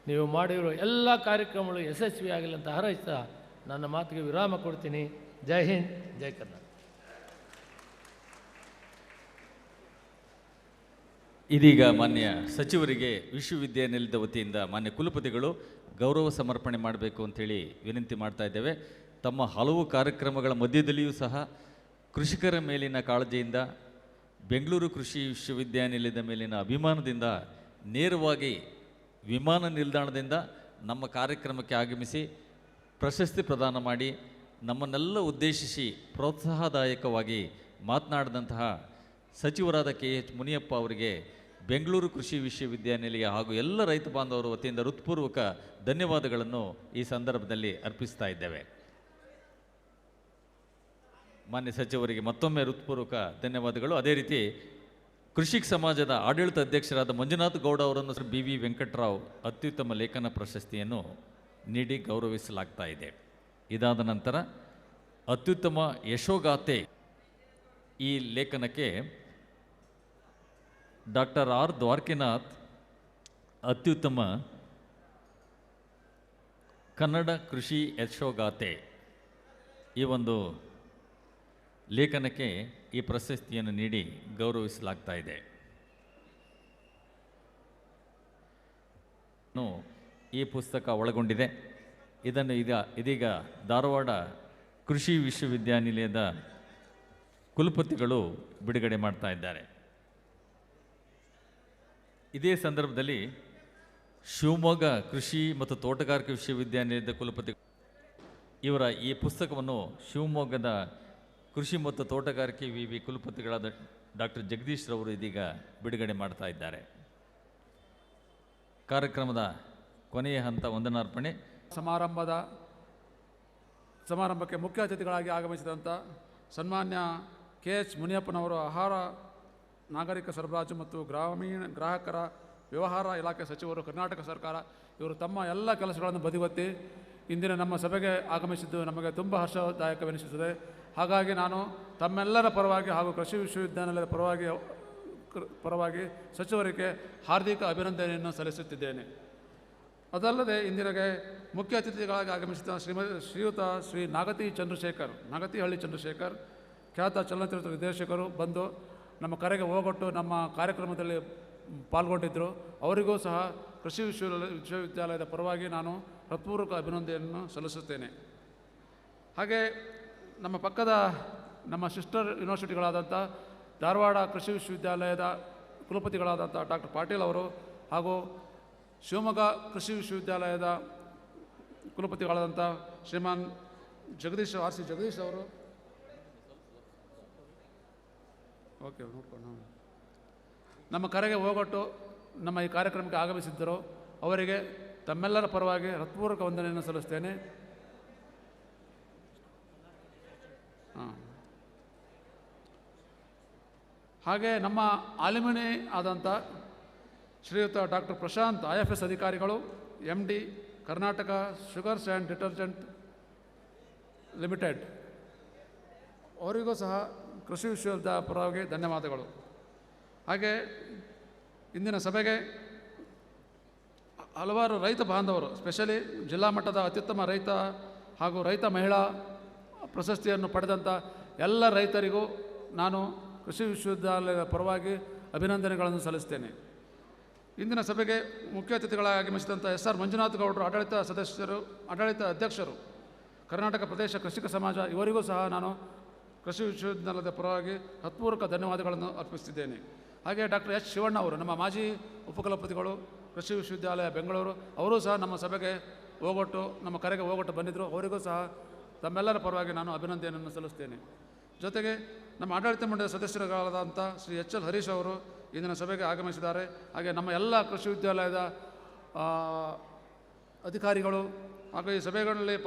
ನೀವು ಮಾಡಿರೋ ಎಲ್ಲ ಕಾರ್ಯಕ್ರಮಗಳು ಯಶಸ್ವಿಯಾಗಲಿ ಅಂತ ಹಾರೈಸ್ತಾ ನನ್ನ ಮಾತಿಗೆ ವಿರಾಮ ಕೊಡ್ತೀನಿ. ಜೈ ಹಿಂದ್, ಜೈ ಕರ್ನಾಟಕ. ಇದೀಗ ಮಾನ್ಯ ಸಚಿವರಿಗೆ ವಿಶ್ವವಿದ್ಯಾನಿಲಯದ ವತಿಯಿಂದ ಮಾನ್ಯ ಕುಲಪತಿಗಳು ಗೌರವ ಸಮರ್ಪಣೆ ಮಾಡಬೇಕು ಅಂಥೇಳಿ ವಿನಂತಿ ಮಾಡ್ತಾ ಇದ್ದೇವೆ. ತಮ್ಮ ಹಲವು ಕಾರ್ಯಕ್ರಮಗಳ ಮಧ್ಯದಲ್ಲಿಯೂ ಸಹ ಕೃಷಿಕರ ಮೇಲಿನ ಕಾಳಜಿಯಿಂದ, ಬೆಂಗಳೂರು ಕೃಷಿ ವಿಶ್ವವಿದ್ಯಾನಿಲಯದ ಮೇಲಿನ ಅಭಿಮಾನದಿಂದ ನೇರವಾಗಿ ವಿಮಾನ ನಿಲ್ದಾಣದಿಂದ ನಮ್ಮ ಕಾರ್ಯಕ್ರಮಕ್ಕೆ ಆಗಮಿಸಿ ಪ್ರಶಸ್ತಿ ಪ್ರದಾನ ಮಾಡಿ ನಮ್ಮನ್ನೆಲ್ಲ ಉದ್ದೇಶಿಸಿ ಪ್ರೋತ್ಸಾಹದಾಯಕವಾಗಿ ಮಾತನಾಡಿದಂತಹ ಸಚಿವರಾದ KH ಮುನಿಯಪ್ಪ ಅವರಿಗೆ ಬೆಂಗಳೂರು ಕೃಷಿ ವಿಶ್ವವಿದ್ಯಾನಿಲಯ ಹಾಗೂ ಎಲ್ಲ ರೈತ ಬಾಂಧವರ ವತಿಯಿಂದ ಹೃತ್ಪೂರ್ವಕ ಧನ್ಯವಾದಗಳನ್ನು ಈ ಸಂದರ್ಭದಲ್ಲಿ ಅರ್ಪಿಸ್ತಾ ಇದ್ದೇವೆ. ಮಾನ್ಯ ಸಚಿವರಿಗೆ ಮತ್ತೊಮ್ಮೆ ಹೃತ್ಪೂರ್ವಕ ಧನ್ಯವಾದಗಳು. ಅದೇ ರೀತಿ ಕೃಷಿಕ ಸಮಾಜದ ಆಡಳಿತ ಅಧ್ಯಕ್ಷರಾದ ಮಂಜುನಾಥ್ ಗೌಡ ಅವರನ್ನು BV ವೆಂಕಟರಾವ್ ಅತ್ಯುತ್ತಮ ಲೇಖನ ಪ್ರಶಸ್ತಿಯನ್ನು ನೀಡಿ ಗೌರವಿಸಲಾಗ್ತಾ ಇದೆ. ಇದಾದ ನಂತರ ಅತ್ಯುತ್ತಮ ಯಶೋಗಾಥೆ ಈ ಲೇಖನಕ್ಕೆ ಡಾಕ್ಟರ್ R ದ್ವಾರಕಿನಾಥ್ ಅತ್ಯುತ್ತಮ ಕನ್ನಡ ಕೃಷಿ ಯಶೋಗಾಥೆ ಈ ಒಂದು ಲೇಖನಕ್ಕೆ ಈ ಪ್ರಶಸ್ತಿಯನ್ನು ನೀಡಿ ಗೌರವಿಸಲಾಗ್ತಾ ಇದೆ. ಈ ಪುಸ್ತಕ ಒಳಗೊಂಡಿದೆ. ಇದನ್ನು ಇದೀಗ ಧಾರವಾಡ ಕೃಷಿ ವಿಶ್ವವಿದ್ಯಾನಿಲಯದ ಕುಲಪತಿಗಳು ಬಿಡುಗಡೆ ಮಾಡ್ತಾ ಇದ್ದಾರೆ. ಇದೇ ಸಂದರ್ಭದಲ್ಲಿ ಶಿವಮೊಗ್ಗ ಕೃಷಿ ಮತ್ತು ತೋಟಗಾರಿಕೆ ವಿಶ್ವವಿದ್ಯಾನಿಲಯದ ಕುಲಪತಿ ಇವರ ಈ ಪುಸ್ತಕವನ್ನು ಶಿವಮೊಗ್ಗದ ಕೃಷಿ ಮತ್ತು ತೋಟಗಾರಿಕೆ ವಿವಿ ಕುಲಪತಿಗಳಾದ ಡಾಕ್ಟರ್ ಜಗದೀಶ್ ರವರು ಇದೀಗ ಬಿಡುಗಡೆ ಮಾಡ್ತಾ ಇದ್ದಾರೆ. ಕಾರ್ಯಕ್ರಮದ ಕೊನೆಯ ಹಂತ ವಂದನಾರ್ಪಣೆ ಸಮಾರಂಭಕ್ಕೆ ಮುಖ್ಯ ಅತಿಥಿಗಳಾಗಿ ಆಗಮಿಸಿದಂಥ ಸನ್ಮಾನ್ಯ KH ಮುನಿಯಪ್ಪನವರು ಆಹಾರ ನಾಗರಿಕ ಸರಬರಾಜು ಮತ್ತು ಗ್ರಾಹಕರ ವ್ಯವಹಾರ ಇಲಾಖೆ ಸಚಿವರು, ಕರ್ನಾಟಕ ಸರ್ಕಾರ, ಇವರು ತಮ್ಮ ಎಲ್ಲ ಕೆಲಸಗಳನ್ನು ಬದಿಗೊತ್ತಿ ಇಂದಿನ ನಮ್ಮ ಸಭೆಗೆ ಆಗಮಿಸಿದ್ದು ನಮಗೆ ತುಂಬ ಹರ್ಷದಾಯಕವೆನಿಸುತ್ತದೆ. ಹಾಗಾಗಿ ನಾನು ತಮ್ಮೆಲ್ಲರ ಪರವಾಗಿ ಹಾಗೂ ಕೃಷಿ ವಿಶ್ವವಿದ್ಯಾನಿಲಯದ ಪರವಾಗಿ ಸಚಿವರಿಗೆ ಹಾರ್ದಿಕ ಅಭಿನಂದನೆಯನ್ನು ಸಲ್ಲಿಸುತ್ತಿದ್ದೇನೆ. ಅದಲ್ಲದೆ ಇಂದಿನಗೆ ಮುಖ್ಯ ಅತಿಥಿಗಳಾಗಿ ಆಗಮಿಸಿದ ಶ್ರೀಯುತ ಶ್ರೀ ನಾಗತಿಹಳ್ಳಿ ಚಂದ್ರಶೇಖರ್ ಖ್ಯಾತ ಚಲನಚಿತ್ರ ನಿರ್ದೇಶಕರು ಬಂದು ನಮ್ಮ ಕರೆಗೆ ಹೋಗೊಟ್ಟು ನಮ್ಮ ಕಾರ್ಯಕ್ರಮದಲ್ಲಿ ಪಾಲ್ಗೊಂಡಿದ್ದರು. ಅವರಿಗೂ ಸಹ ಕೃಷಿ ವಿಶ್ವವಿದ್ಯಾಲಯದ ಪರವಾಗಿ ನಾನು ಹೃತ್ಪೂರ್ವಕ ಅಭಿನಂದನೆಯನ್ನು ಸಲ್ಲಿಸುತ್ತೇನೆ. ಹಾಗೆ ನಮ್ಮ ಪಕ್ಕದ ನಮ್ಮ ಸಿಸ್ಟರ್ ಯೂನಿವರ್ಸಿಟಿಗಳಾದಂಥ ಧಾರವಾಡ ಕೃಷಿ ವಿಶ್ವವಿದ್ಯಾಲಯದ ಕುಲಪತಿಗಳಾದಂಥ ಡಾಕ್ಟರ್ ಪಾಟೀಲ್ ಅವರು ಹಾಗೂ ಶಿವಮೊಗ್ಗ ಕೃಷಿ ವಿಶ್ವವಿದ್ಯಾಲಯದ ಕುಲಪತಿಗಳಾದಂಥ ಶ್ರೀಮಾನ್ ಜಗದೀಶ್ ಅವರು ನೋಡ್ಕೊಂಡು ನಮ್ಮ ಕರೆಗೆ ಹೋಗೊಟ್ಟು ನಮ್ಮ ಈ ಕಾರ್ಯಕ್ರಮಕ್ಕೆ ಆಗಮಿಸಿದ್ದರು. ಅವರಿಗೆ ತಮ್ಮೆಲ್ಲರ ಪರವಾಗಿ ಹೃತ್ಪೂರ್ವಕ ವಂದನೆಯನ್ನು ಸಲ್ಲಿಸ್ತೇನೆ. ಹಾಗೆ ನಮ್ಮ ಆಲಿಮನಿ ಆದಂಥ ಶ್ರೀಯುತ ಡಾಕ್ಟರ್ ಪ್ರಶಾಂತ್ IFS ಅಧಿಕಾರಿಗಳು, MD Karnataka sugars and detergent limited, ಅವರಿಗೂ ಸಹ ಕೃಷಿ ವಿಶ್ವವಿದ್ಯಾಲಯದ ಪರವಾಗಿ ಧನ್ಯವಾದಗಳು. ಹಾಗೆ ಇಂದಿನ ಸಭೆಗೆ ಹಲವಾರು ರೈತ ಬಾಂಧವರು, ಸ್ಪೆಷಲಿ ಜಿಲ್ಲಾ ಮಟ್ಟದ ಅತ್ಯುತ್ತಮ ರೈತ ಹಾಗೂ ರೈತ ಮಹಿಳಾ ಪ್ರಶಸ್ತಿಯನ್ನು ಪಡೆದಂಥ ಎಲ್ಲ ರೈತರಿಗೂ ನಾನು ಕೃಷಿ ವಿಶ್ವವಿದ್ಯಾಲಯದ ಪರವಾಗಿ ಅಭಿನಂದನೆಗಳನ್ನು ಸಲ್ಲಿಸ್ತೇನೆ. ಇಂದಿನ ಸಭೆಗೆ ಮುಖ್ಯ ಅತಿಥಿಗಳಾಗಿ ಆಗಮಿಸಿದಂಥ SR ಮಂಜುನಾಥ್ ಗೌಡರು, ಆಡಳಿತ ಅಧ್ಯಕ್ಷರು, ಕರ್ನಾಟಕ ಪ್ರದೇಶ ಕೃಷಿಕ ಸಮಾಜ, ಇವರಿಗೂ ಸಹ ನಾನು ಕೃಷಿ ವಿಶ್ವವಿದ್ಯಾಲಯದ ಪರವಾಗಿ ಹೃತ್ಪೂರ್ವಕ ಧನ್ಯವಾದಗಳನ್ನು ಅರ್ಪಿಸುತ್ತಿದ್ದೇನೆ. ಹಾಗೆ ಡಾಕ್ಟರ್ H ಶಿವಣ್ಣ ಅವರು, ನಮ್ಮ ಮಾಜಿ ಉಪಕುಲಪತಿಗಳು, ಕೃಷಿ ವಿಶ್ವವಿದ್ಯಾಲಯ ಬೆಂಗಳೂರು, ಅವರೂ ಸಹ ನಮ್ಮ ಸಭೆಗೆ ನಮ್ಮ ಕರೆಗೆ ಹೋಗೊಟ್ಟು ಬಂದಿದ್ದರು. ಅವರಿಗೂ ಸಹ ತಮ್ಮೆಲ್ಲರ ಪರವಾಗಿ ನಾನು ಅಭಿನಂದನೆಯನ್ನು ಸಲ್ಲಿಸ್ತೇನೆ. ಜೊತೆಗೆ ನಮ್ಮ ಆಡಳಿತ ಮಂಡಳಿಯ ಸದಸ್ಯರುಗಳಾದಂಥ ಶ್ರೀ ಎಚ್ ಎಲ್ ಹರೀಶ್ ಅವರು ಇಂದಿನ ಸಭೆಗೆ ಆಗಮಿಸಿದ್ದಾರೆ. ಹಾಗೆ ನಮ್ಮ ಎಲ್ಲ ಕೃಷಿ ವಿದ್ಯಾಲಯದ ಅಧಿಕಾರಿಗಳು ಹಾಗೂ ಈ ಸಭೆಗಳಲ್ಲಿ